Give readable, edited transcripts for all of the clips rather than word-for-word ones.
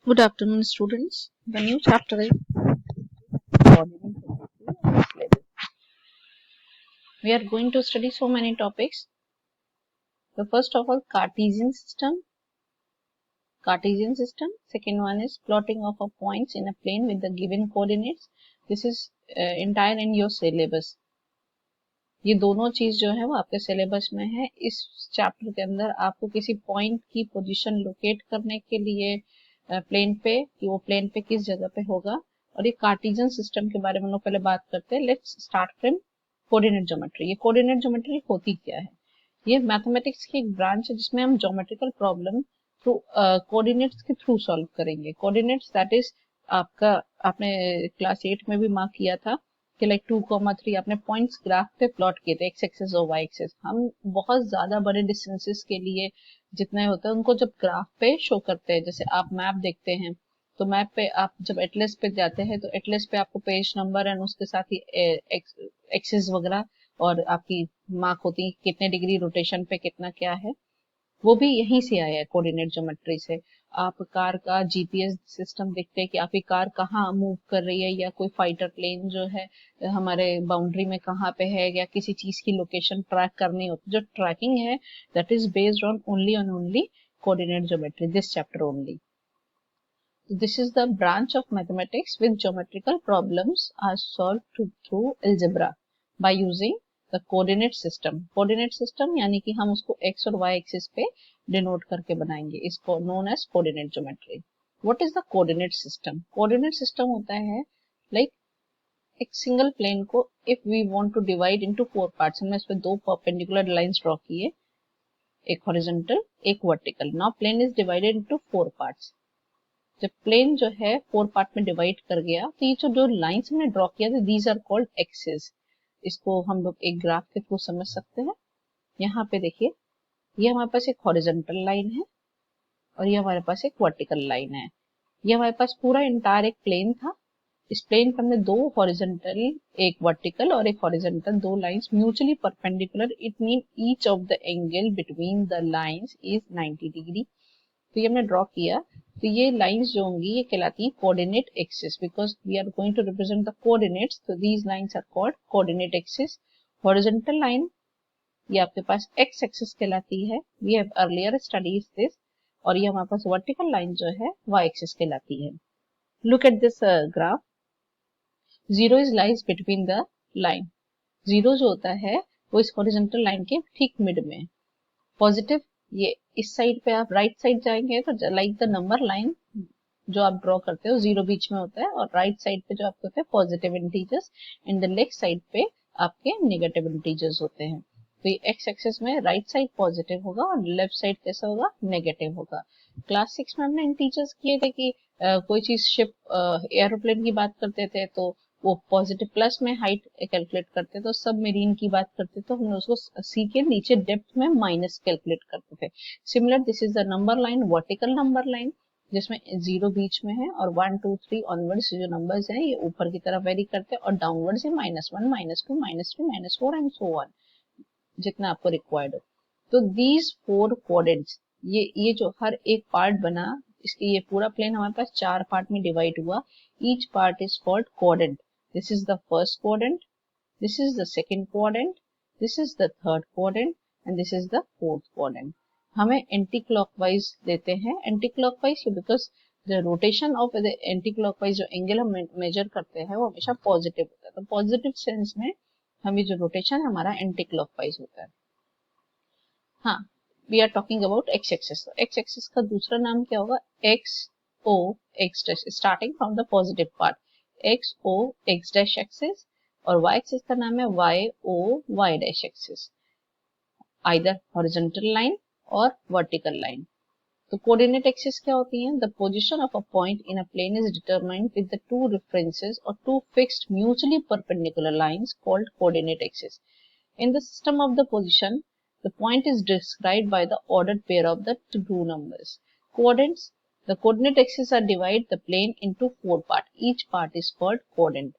Good afternoon, students. The new chapter is coordinate geometry. We are going to study so many topics. The first of all, Cartesian system. Second one is plotting of a points in a plane with the given coordinates. This is entire in your syllabus. ये दोनों चीज जो है वो आपके syllabus में है. इस चैप्टर के अंदर आपको किसी पॉइंट की पोजीशन लोकेट करने के लिए प्लेन पे कि वो प्लेन पे किस जगह पे होगा. और ये कार्टेशियन सिस्टम के बारे में हम लोग पहले बात करते हैं. Let's start from coordinate geometry. ये कोऑर्डिनेट ज्योमेट्री होती क्या है? ये मैथमेटिक्स की एक ब्रांच है जिसमें हम ज्योमेट्रिकल प्रॉब्लम थ्रू कोऑर्डिनेट्स के थ्रू सॉल्व करेंगे. कोऑर्डिनेट्स दैट इज आपका आपने क्लास 8 में भी मार्क किया था कि लाइक 2,3 आपने पॉइंट्स ग्राफ पे प्लॉट किए थे, एक्स एक्सिस और वाई एक्सिस. हम बहुत ज्यादा बड़े डिस्टेंसेस के लिए जितने होते हैं उनको जब ग्राफ पे शो करते हैं, जैसे आप मैप देखते हैं तो मैप पे आप जब एटलस पे जाते हैं तो एटलस पे आपको पेज नंबर एंड उसके साथ ही एक्सिस वगैरह और आपकी मार्क होती है कितने डिग्री रोटेशन पे कितना क्या है. वो भी यहीं से आया है कोऑर्डिनेट ज्योमेट्री से. आप कार का जीपीएस सिस्टम देखते हैं कि आपकी कार कहाँ मूव कर रही है, या कोई फाइटर प्लेन जो है हमारे बाउंड्री में कहाँ पे है, या किसी चीज की लोकेशन ट्रैक करनी होती है. जो ट्रैकिंग है that is based on only coordinate geometry, this chapter only. This is the branch of mathematics with geometrical problems are solved through algebra by using the coordinate system. Coordinate system यानी कि हम उसको x और y axis पे denote करके बनाएंगे. इसको known as coordinate geometry. What is the coordinate system? Coordinate system होता है like एक सिंगल प्लेन को if we want to divide into 4 parts. हमने इस पे 2 perpendicular lines ड्रॉ किए, एक हॉरिजॉन्टल एक vertical. Now plane is divided into 4 parts. जब प्लेन जो है 4 पार्ट में डिवाइड कर गया तो ये जो लाइंस हमने ड्रॉ किया था दीज आर कॉल्ड एक्सिस. इसको हम लोग एक ग्राफ के थ्रू समझ सकते हैं. यहाँ पे देखिए ये हमारे पास एक हॉरिजॉन्टल लाइन है और ये हमारे पास एक वर्टिकल लाइन है. ये हमारे पास पूरा इंटायर एक प्लेन था. इस प्लेन पर हमने 2 हॉरिजॉन्टल एक वर्टिकल और एक horizontal 2 lines mutually perpendicular. It mean each of the angle between the lines is 90 degree. तो ये हमने ड्रॉ किया. तो ये लाइंस जो होंगी ये कहलाती है coordinate axis because we are going to represent the coordinates. तो these lines are called coordinate axis. Horizontal line ये आपके पास एक्स एक्सिस कहलाती है. We have earlier studies this. और ये हमारे पास वर्टिकल लाइन जो है वाई एक्सिस कहलाती है. Look at this graph. 0 is lies between the line. 0 जो होता है वो इस हॉरिजॉन्टल लाइन के ठीक मिड में. पॉजिटिव ये इस साइड पे आप राइट साइड जाएंगे तो लाइक द नंबर लाइन जो आप ड्रॉ करते हो 0 बीच में होता है, और राइट साइड पे जो आपके होते हैं positive integers, in the left side पे आपके नेगेटिव इंटीजर्स होते हैं. तो ये एक्स एक्सिस में राइट साइड पॉजिटिव होगा और लेफ्ट साइड कैसा होगा, नेगेटिव होगा. क्लास 6 में हमने इंटीजर्स किए थे कि कोई चीज शिप एरोप्लेन की बात करते थे तो वो पॉजिटिव प्लस में हाइट कैलकुलेट करते थे. सब मेरीन की बात करते तो हमने उसको सी के नीचे डेप्थ में माइनस कैलकुलेट करते थे. Similar this is the number line, vertical number line जिसमें 0 बीच में है और 1 2 3 ऑनवर्ड्स जो नंबर्स हैं ये ऊपर की तरफ वेरी करते हैं और डाउनवर्ड से -1 -2 -3 -4 एंड सो ऑन जितना आपको रिक्वायर्ड हो. तो दीज 4 कोऑर्डिनेट्स ये जो हर एक पार्ट बना इसके ये पूरा प्लेन हमारे पास 4 पार्ट में डिवाइड हुआ. Each part is called coordinate. This is the first coordinate, this is the second coordinate, this is the third coordinate and this is the fourth coordinate. हमें एंटी क्लॉकवाइज देते हैं. Anti clockwise because the rotation of the anti clockwise जो angle हम major करते हैं वो हमेशा positive होता है. तो पॉजिटिव सेंस में हमें जो रोटेशन हमारा एंटी क्लॉकवाइज होता है. हाँ, we are talking about X axis. X axis का दूसरा नाम क्या होगा, X O X dash, starting from the positive part X O X dash axis. और वाई एक्सिस का नाम है Y O Y dash axis, either horizontal line और वर्टिकल लाइन. तो कोऑर्डिनेट एक्सिस क्या होती है? The position of a point in a plane is determined with the 2 references और 2 fixed mutually perpendicular lines called coordinate axis. In the system of the position, the point is described by the ordered pair of the two numbers. Coordinates. The coordinate axes are divide the plane into 4 parts. Each part is called coordinate.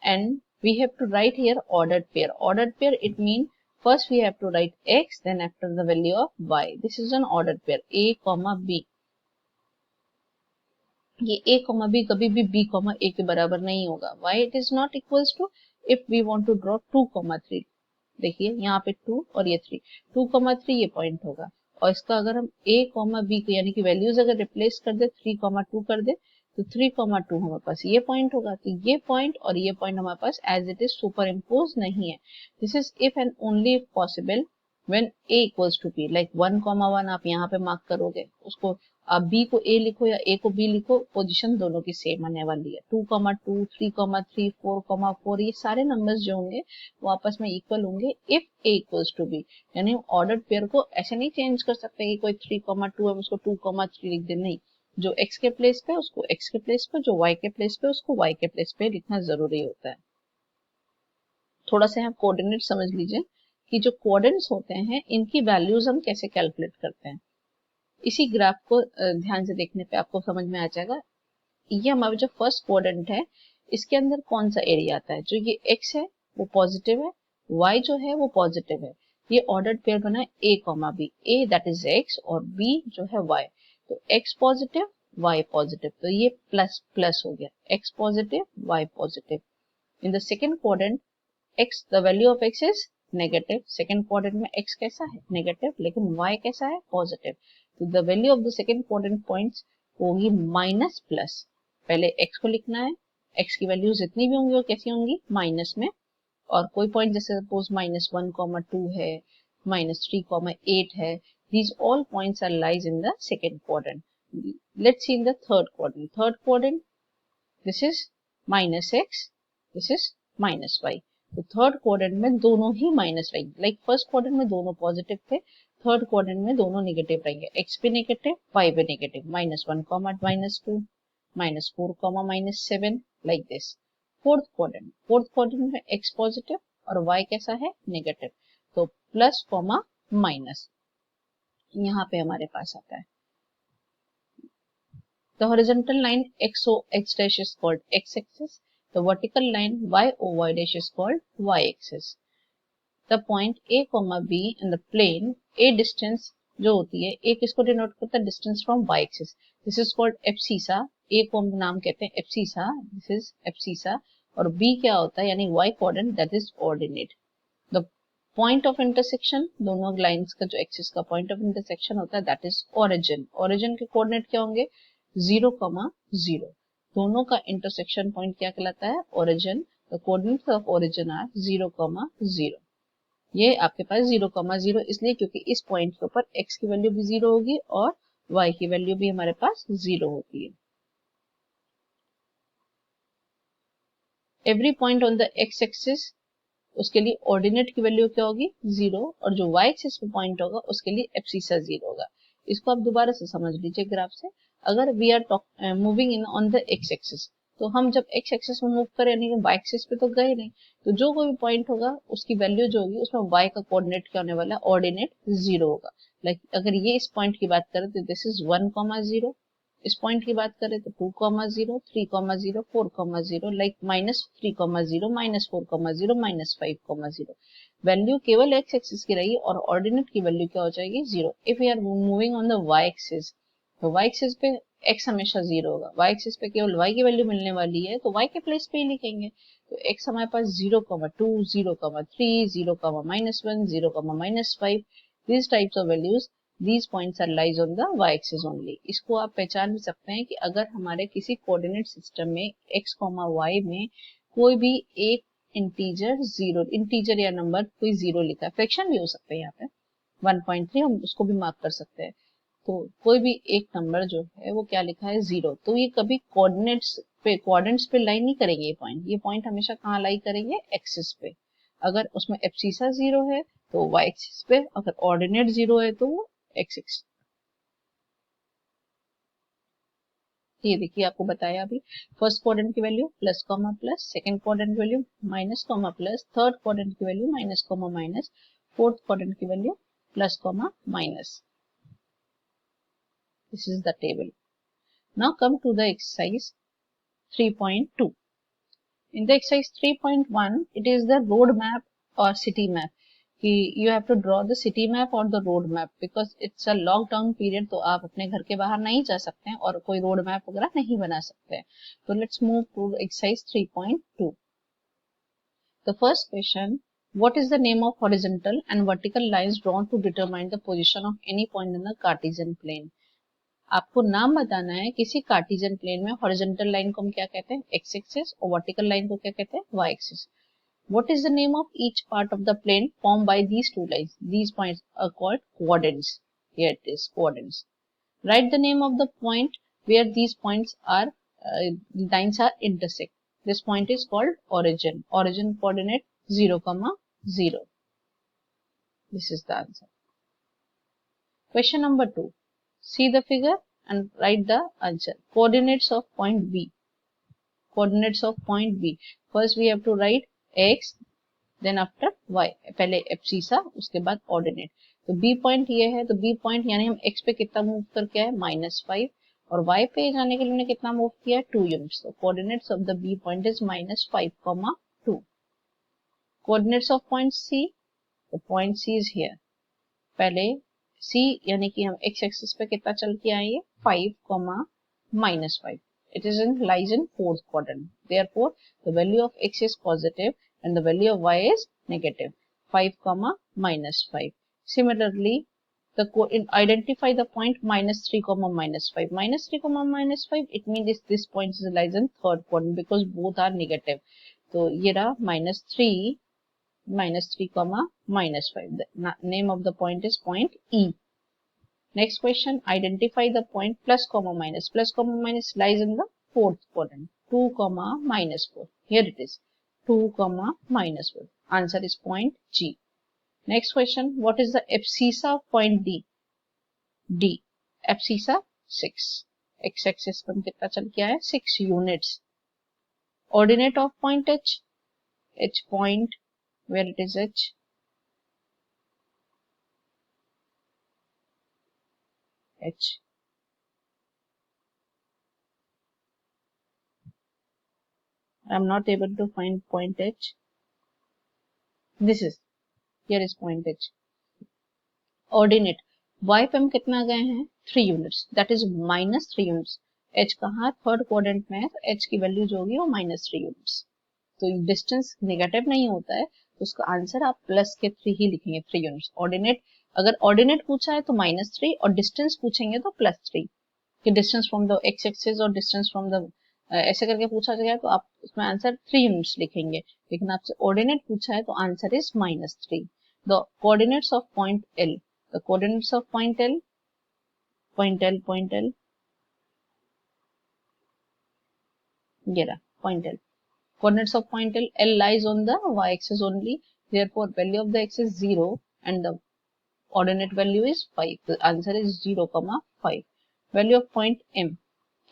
And we have to write here ordered pair. Ordered pair, it means first we have to write x, then after the value of y. This is an ordered pair, a comma b. ये a comma b कभी भी b comma a के बराबर नहीं होगा. Why it is not equals to? If we want to draw 2 comma 3, देखिए यहाँ पे 2 और ये 3, 2 कॉमा 3 ये पॉइंट होगा, और इसका अगर हम a कॉमा b को यानी कि वैल्यूज अगर रिप्लेस कर दे 3 कॉमा 2 कर दे तो 3 कॉमा 2 हमारे पास ये पॉइंट होगा. तो ये पॉइंट और ये पॉइंट हमारे पास as it is superimpose नहीं है. This is if and only possible when a equals to b. Like 1 comma 1 आप यहाँ पे मार्क करोगे, उसको आप b को a लिखो या a को b लिखो, पोजीशन दोनों की सेम आने वाली है. 2 कॉमा 2, 3 कॉमा 3, 4 कॉमा 4, ये सारे नंबर्स जो होंगे वो आपस में इक्वल होंगे if a equals to b. यानी ऑर्डर्ड पेयर को ऐसे नहीं चेंज कर सकते कि कोई 3 कॉमा 2 है उसको 2 कॉमा 3 लिख दे. नहीं, जो x के प्लेस पे उसको x के प्लेस पे, जो y के प्लेस पे उसको y के प्लेस पे लिखना जरूरी होता है. थोड़ा सा यहाँ कोऑर्डिनेट समझ लीजिए कि जो कोऑर्डिनेट्स होते हैं इनकी वैल्यूज हम कैसे कैलकुलेट करते हैं. इसी ग्राफ को ध्यान से देखने पे आपको समझ में आ जाएगा. ये हमारा जो फर्स्ट क्वाड्रेंट है इसके अंदर कौन सा एरिया आता है. जो ये x है वो पॉजिटिव है, y जो है वो पॉजिटिव है. ये ऑर्डर्ड पेयर बना है a comma b. a that is x और b जो है y. तो x पॉजिटिव y पॉजिटिव, तो ये प्लस प्लस हो गया, x positive y positive. In the second quadrant x, the value of x is negative. Second quadrant में x कैसा है नेगेटिव, लेकिन y कैसा है पॉजिटिव. तो the value of the second quadrant points होगी माइनस प्लस. पहले x को लिखना है, x की वैल्यू जितनी भी होंगी वो कैसी होंगी माइनस में, और कोई पॉइंट जैसे सपोज माइनस 1 कॉमा 2 है, माइनस 3 कॉमा 8 है, these all points are lies in the second quadrant. Let's see in the third quadrant. Third quadrant, this is minus x, this is minus y. तो third quadrant में दोनों ही minus रहेंगे. Like first quadrant में दोनों positive थे, third quadrant में दोनों negative रहेंगे. x भी नेगेटिव, y भी negative. Minus 1 comma minus 2, minus 4 comma minus 7, like this. Fourth quadrant में x पॉजिटिव और y कैसा है नेगेटिव. तो प्लस कॉमा माइनस यहाँ पे हमारे पास आता है. The horizontal line x dash is called x axis. The vertical line y dash is called y axis. The point a comma b in the plane a distance जो होती है, a किसको denote करता है distance from y axis. This is called abscissa. a को हम नाम कहते हैं एब्सिसा, दिस इज एब्सिसा. और b क्या होता है यानी y coordinate, that is ordinate. The point of intersection, दोनों लाइंस का जो एक्सिस का पॉइंट ऑफ इंटरसेक्शन होता है दैट इज ओरिजिन. ओरिजिन के कोऑर्डिनेट क्या होंगे 0 कॉमा 0. दोनों का इंटरसेक्शन पॉइंट क्या कहलाता है origin. The coordinates of origin are 0 comma 0. ये आपके पास 0 कॉमा 0 इसलिए क्योंकि इस पॉइंट के ऊपर x की वैल्यू भी 0 होगी और y की वैल्यू भी हमारे पास 0 होती है. Every point on the x axis, उसके लिए ऑर्डिनेट की वैल्यू क्या होगी 0, और जो y एक्सिस पे पॉइंट होगा उसके लिए एब्सिसा 0 होगा. इसको आप दोबारा से समझ लीजिए ग्राफ से. अगर we are moving in on the x axis, तो हम जब x एक्सिस में मूव करें यानी कि y एक्सिस पे तो गए नहीं, तो जो कोई भी पॉइंट होगा उसकी वैल्यू जो होगी उसमें y का कोऑर्डिनेट क्या होने वाला है ऑर्डिनेट 0 होगा. लाइक अगर ये इस पॉइंट की बात करें तो दिस इज 1 कॉमा 0. इस पॉइंट की बात करें तो 2 comma 0, 3 comma 0, 4 comma 0, like minus 3 comma 0, minus 4 comma 0, minus 5 comma 0. Value केवल x एक्सिस की रहेगी और ऑर्डिनेट की वैल्यू क्या हो जाएगी 0. If we are moving on the y axis, तो y एक्सिस पे x हमेशा 0 होगा. y एक्सिस पे केवल y की वैल्यू मिलने वाली है तो y के प्लेस पे ही लिखेंगे. तो x हमारे पास 0 comma 2, 0 comma 3, 0 comma minus 1, 0 comma minus 5, these types of values, these points are lies on the y axis only. इसको आप पहचान भी सकते हैं कि अगर हमारे किसी कोऑर्डिनेट सिस्टम में x कॉमा y में कोई भी एक इंटीजर या नंबर कोई 0 लिखा है, फ्रैक्शन भी हो सकता है, यहाँ पे 1.3 हम उसको भी मार्क कर सकते हैं. तो कोई भी एक नंबर जो है वो क्या लिखा है 0, तो ये कभी कोऑर्डिनेट्स पे लाई नहीं करेंगे. ये पॉइंट हमेशा कहाँ लाई करेंगे एक्सिस पे. अगर उसमें एब्सिसा 0 है तो y एक्सिस पे, अगर ऑर्डिनेट 0 है तो वो x एक्सिस. ये देखिए आपको बताया अभी, फर्स्ट क्वाड्रेंट की value plus comma plus, second quadrant की value minus comma plus, third quadrant की value minus comma minus, fourth quadrant की value plus comma minus. This is the table. Now come to the exercise 3.2. In the exercise 3.1, it is the road map or city map. कि you have to draw the city map और the road map because it's a lockdown period, तो आप अपने घर के बाहर नहीं जा सकते हैं और कोई रोड मैप वगैरह नहीं बना सकते हैं। तो let's move to exercise 3.2। The first question, what is the name of horizontal and vertical lines drawn to determine the position of any point in the Cartesian plane? आपको नाम बताना है किसी कार्टेशियन प्लेन में हॉरिजॉन्टल लाइन को हम क्या कहते हैं, एक्स एक्सिस, और वर्टिकल लाइन को क्या कहते हैं, Y axis. What is the name of each part of the plane formed by these two lines? These points are called coordinates. Here it is, coordinates. Write the name of the point where these points are lines are intersect. This point is called origin. Origin coordinate 0, 0. This is the answer. Question number 2. See the figure and write the answer. Coordinates of point B. Coordinates of point B. First we have to write x, then after y, पहले abscissa उसके बाद ordinate. तो b point ये है, तो b point यानी हम x पे कितना मूव करके आए, -5, और y पे जाने के लिए हमने कितना मूव किया, 2 यूनिट्स। तो coordinates of the b point is -5, 2। Coordinates of point c, तो पॉइंट c इज हियर। पहले c यानी कि हम x एक्सिस पे कितना चल के आए, 5, -5। It is lies in fourth quadrant. Therefore, the value of x is positive and the value of y is negative, 5, -5. Similarly, identify the point -3, -5. -3, -5, it means this point lies in third quadrant because both are negative. तो ये रहा -3, -5. The name of the point is point E. Next question, identify the point plus, minus. Plus, minus lies in the fourth quadrant, 2, -4. Here it is, 2, -4. Answer is point G. Next question, what is the abscissa of point D? D. Abscissa 6. X axis पर कितना चल के आया, 6 units. Ordinate of point H. H point, where it is H? H. I'm not able to find point H. This is, here is point H. Ordinate, y पे हम कितना गए हैं, 3 units, that is -3 units. h कहाँ, third quadrant में है, तो h की वैल्यू जो होगी वो -3 यूनिट्स। तो डिस्टेंस नेगेटिव नहीं होता है, तो उसका आंसर आप प्लस के 3 ही लिखेंगे, 3 यूनिट्स। ऑर्डिनेट, अगर ऑर्डिनेट पूछा है तो -3 और डिस्टेंस पूछेंगे तो +3, कि distance from the x axis और डिस्टेंस फ्रॉम द ऐसे करके पूछा गया तो आप उसमें आंसर 3 यूनिट्स लिखेंगे। लेकिन आपसे ऑर्डिनेट पूछा है तो answer is -3। The coordinates of point L, the coordinates of point L, ये रहा point L, coordinates of point L, L lies on the y axis only, therefore value of the x is 0 and the ordinate value is 5, the answer is 0, 5. Value of point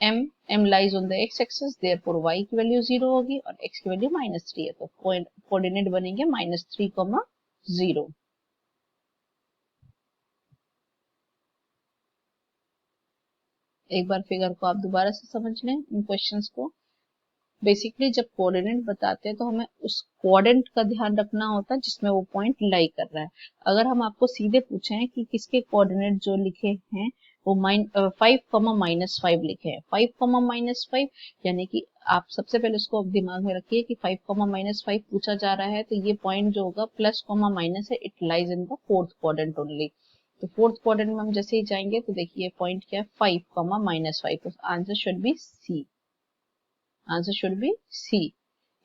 M lies on the x axis, therefore y की value 0 होगी और x की value -3 है, तो coordinate बनेंगे -3, 0। एक बार figure को आप दोबारा से समझ लें इन क्वेश्चंस को। बेसिकली जब कोऑर्डिनेट बताते हैं तो हमें उस कोऑर्डिनेट का ध्यान रखना होता है जिसमें वो पॉइंट लाई कर रहा है। अगर हम आपको सीधे पूछें कि किसके कोऑर्डिनेट जो लिखे हैं वो 5, -5 लिखे हैं, 5, -5, यानी कि आप सबसे पहले उसको दिमाग में रखिए कि 5, -5 पूछा जा रहा है, तो ये पॉइंट जो होगा प्लस, माइनस है, it lies in the fourth quadrant only. तो फोर्थ क्वाड्रेंट में हम जैसे ही जाएंगे तो देखिए पॉइंट क्या है, 5, -5, तो answer should be C. Answer should be C.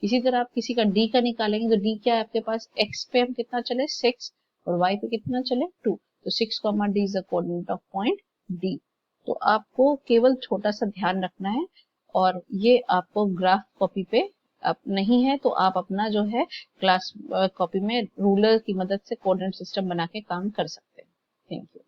इसी तरह आप किसी का डी का निकालेंगे तो डी क्या है आपके पास, एक्स पे हम कितना चले, 6, और वाई पे कितना चले, 2, तो 6, D is the coordinate of point D. तो आपको केवल छोटा सा ध्यान रखना है, और ये आपको ग्राफ कॉपी पे आप नहीं है तो आप अपना जो है क्लास कॉपी में रूलर की मदद से कोऑर्डिनेट सिस्टम बना के काम कर सकते हैं। Thank you.